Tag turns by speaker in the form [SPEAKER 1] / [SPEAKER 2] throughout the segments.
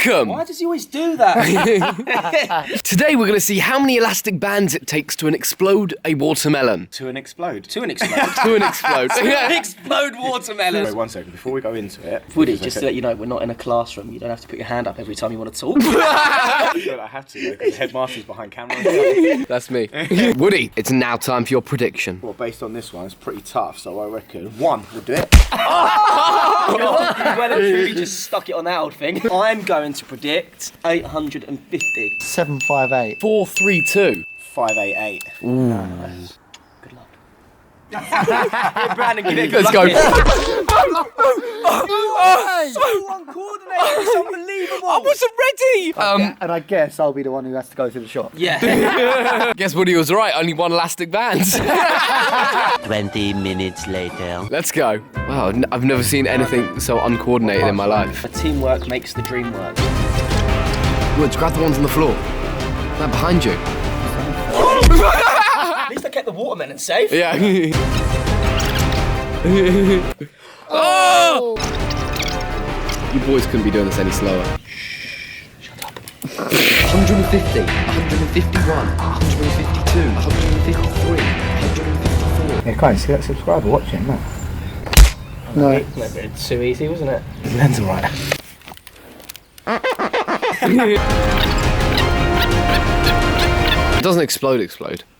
[SPEAKER 1] welcome!
[SPEAKER 2] Why does he always do that?
[SPEAKER 1] Today we're going to see how many elastic bands it takes to explode a watermelon.
[SPEAKER 2] To an explode. To an explode.
[SPEAKER 1] To explode.
[SPEAKER 2] To an explode watermelon.
[SPEAKER 3] Wait 1 second, before we go into it.
[SPEAKER 2] Woody, just to let you know, we're not in a classroom. You don't have to put your hand up every time you want to talk.
[SPEAKER 3] I have to, because the headmaster's behind camera.
[SPEAKER 1] That's me. Woody, it's now time for your prediction.
[SPEAKER 3] Well, based on this one, it's pretty tough, so I reckon 1 will do it.
[SPEAKER 2] Well and truly just stuck it on that old thing. I'm going to predict 850.
[SPEAKER 4] 758.
[SPEAKER 1] 432.
[SPEAKER 3] 588.
[SPEAKER 2] Good luck. Brandon, give it a good
[SPEAKER 1] Let's
[SPEAKER 2] luck.
[SPEAKER 1] go.
[SPEAKER 2] So uncoordinated, it's unbelievable.
[SPEAKER 1] I wasn't ready!
[SPEAKER 4] And I guess I'll be the one who has to go to the shop.
[SPEAKER 2] Yeah.
[SPEAKER 1] Guess Woody was right, only 1 elastic band.
[SPEAKER 5] 20 minutes later.
[SPEAKER 1] Let's go. Wow, I've never seen anything so uncoordinated in my life.
[SPEAKER 2] Teamwork makes the dream work.
[SPEAKER 1] Wood, grab the ones on the floor. They're behind you.
[SPEAKER 2] At least I kept the watermelon safe.
[SPEAKER 1] Yeah. Oh! You boys couldn't be doing this any slower. Shut up. 150, 151, 152, 153, 154.
[SPEAKER 4] Yeah, can't see that subscriber watching, no? No.
[SPEAKER 2] It's too easy, wasn't it?
[SPEAKER 4] His lens are right.
[SPEAKER 1] It doesn't explode.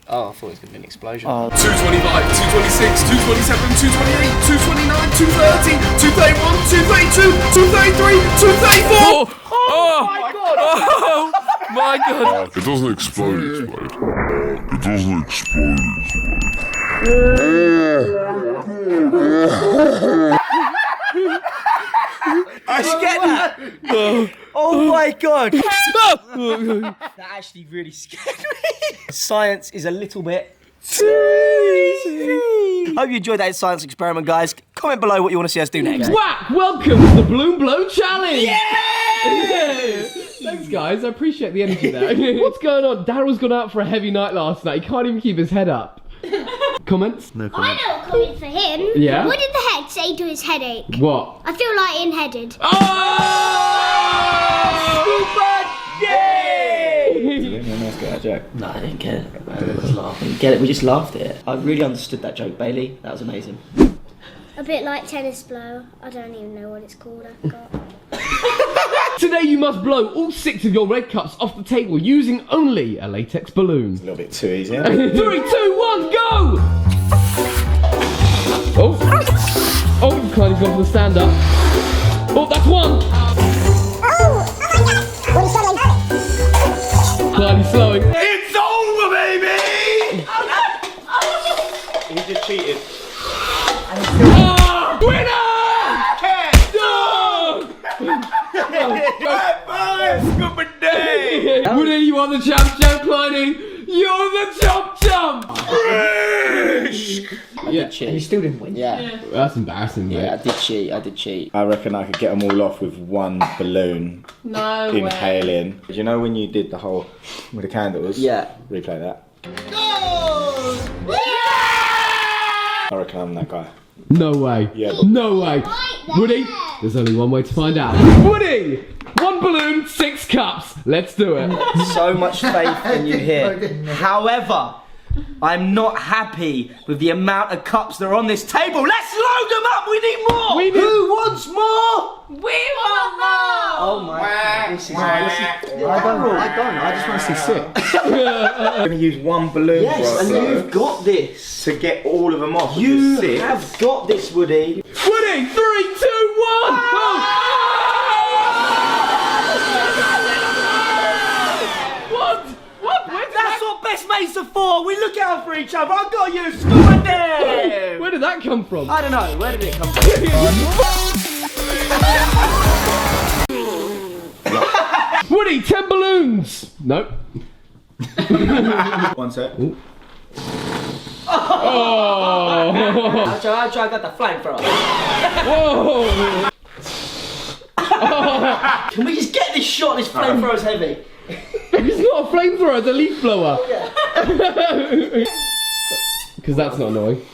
[SPEAKER 2] Oh, I thought it was going to be an explosion.
[SPEAKER 1] 225, 226, 227, 228, 229, 230, 231, 232, 233, 234! Oh my god! Oh my god!
[SPEAKER 6] It doesn't explode. It doesn't explode.
[SPEAKER 2] I just get that! Oh my god! That actually really scared me. Science is a little bit too easy. Hope you enjoyed that science experiment, guys. Comment below what you want to see us do next.
[SPEAKER 7] Whack! Welcome to the Balloon Blow Challenge! Yeah! Thanks, guys. I appreciate the energy there. What's going on? Daryl's gone out for a heavy night last night. He can't even keep his head up. Comments? No
[SPEAKER 8] I
[SPEAKER 7] comments.
[SPEAKER 8] know a comment for him.
[SPEAKER 7] Yeah?
[SPEAKER 8] What did the head say to his headache?
[SPEAKER 7] What?
[SPEAKER 8] I feel lightheaded.
[SPEAKER 7] Oh!
[SPEAKER 3] Let's get that joke.
[SPEAKER 2] No, I didn't get it. I was laughing. Get it? We just laughed at it. I really understood that joke, Bailey. That was amazing.
[SPEAKER 8] A bit like tennis blow. I don't even know what it's called. I forgot.
[SPEAKER 7] Today you must blow all 6 of your red cups off the table using only a latex balloon.
[SPEAKER 3] A little bit too easy.
[SPEAKER 7] 3, 2, 1, go! Oh, Kleiny's gone for the stand up. Oh, that's 1. Kleiny's slowing.
[SPEAKER 3] It's over, baby! He just cheated.
[SPEAKER 7] Oh, winner!
[SPEAKER 3] Good day!
[SPEAKER 7] Woody, you are the champ, Kleiny. You're the chump.
[SPEAKER 2] Yeah, cheat.
[SPEAKER 4] You still didn't win.
[SPEAKER 2] Yeah.
[SPEAKER 7] That's embarrassing, mate.
[SPEAKER 2] Yeah, I did cheat.
[SPEAKER 3] I reckon I could get them all off with 1 balloon.
[SPEAKER 7] No
[SPEAKER 3] inhaling. Do you know when you did the whole with the candles?
[SPEAKER 2] Yeah.
[SPEAKER 3] Replay that. I reckon I'm that guy.
[SPEAKER 7] No way.
[SPEAKER 3] Yeah.
[SPEAKER 7] No way. Woody, there's only one way to find out. Woody! 1 balloon, 6 cups. Let's do it.
[SPEAKER 2] So much faith in you here. However, I'm not happy with the amount of cups that are on this table. Let's load them up. We need more. Who wants more?
[SPEAKER 9] We want more.
[SPEAKER 2] Oh my god. This is
[SPEAKER 4] I don't. I just want to see 6.
[SPEAKER 3] I'm going to use 1 balloon.
[SPEAKER 2] Yes, and you've got this.
[SPEAKER 3] to get all of them off.
[SPEAKER 2] You
[SPEAKER 3] with the 6.
[SPEAKER 2] have got this, Woody.
[SPEAKER 7] Woody, 3, 2, 1. What?
[SPEAKER 2] That's what best mates are for. We look out for each other. I've got you, Scuba Dave.
[SPEAKER 7] Where did that come from?
[SPEAKER 2] I don't know. Where did it come from?
[SPEAKER 7] Woody, 10 balloons. Nope.
[SPEAKER 3] 1 sec.
[SPEAKER 7] Oh.
[SPEAKER 2] I got the flamethrower.
[SPEAKER 7] Whoa.
[SPEAKER 2] Can we just get this shot? This flamethrower's heavy.
[SPEAKER 7] It's not a flamethrower, it's a leaf blower. Because that's not annoying.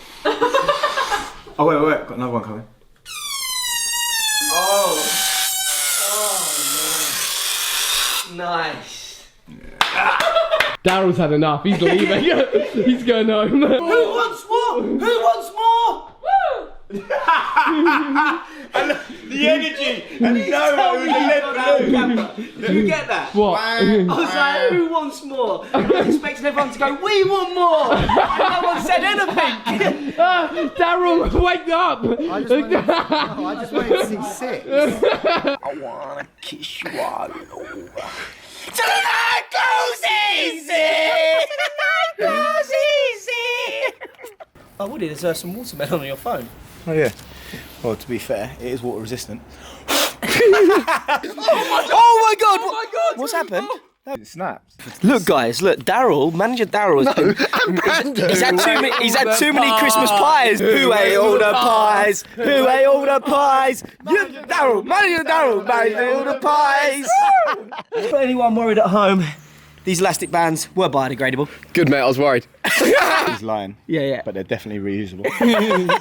[SPEAKER 3] Oh wait, got another one coming.
[SPEAKER 2] Nice.
[SPEAKER 7] Daryl's had enough. He's leaving. He's going home.
[SPEAKER 2] Who wants more? Who wants more? The energy and no one Did you get that?
[SPEAKER 7] What?
[SPEAKER 2] I was like, who wants more? I was expecting everyone to go, we want more! And no one said anything!
[SPEAKER 7] Daryl, wake up!
[SPEAKER 4] I just wanted to see 6.
[SPEAKER 2] I wanna kiss you all over. Tonight goes easy! Goes easy! Oh, Woody, there's some watermelon on your phone.
[SPEAKER 3] Oh yeah. Well, to be fair, it is water resistant.
[SPEAKER 2] Oh my god! What's happened?
[SPEAKER 3] It snaps.
[SPEAKER 2] Look, guys, look, Manager Daryl he's had too many Christmas pies. Who ate all the pies? Who ate all the pies? Manager Daryl, made all the pies. For anyone worried at home, these elastic bands were biodegradable.
[SPEAKER 1] Good, mate, I was worried.
[SPEAKER 3] He's lying.
[SPEAKER 2] Yeah.
[SPEAKER 3] But they're definitely reusable.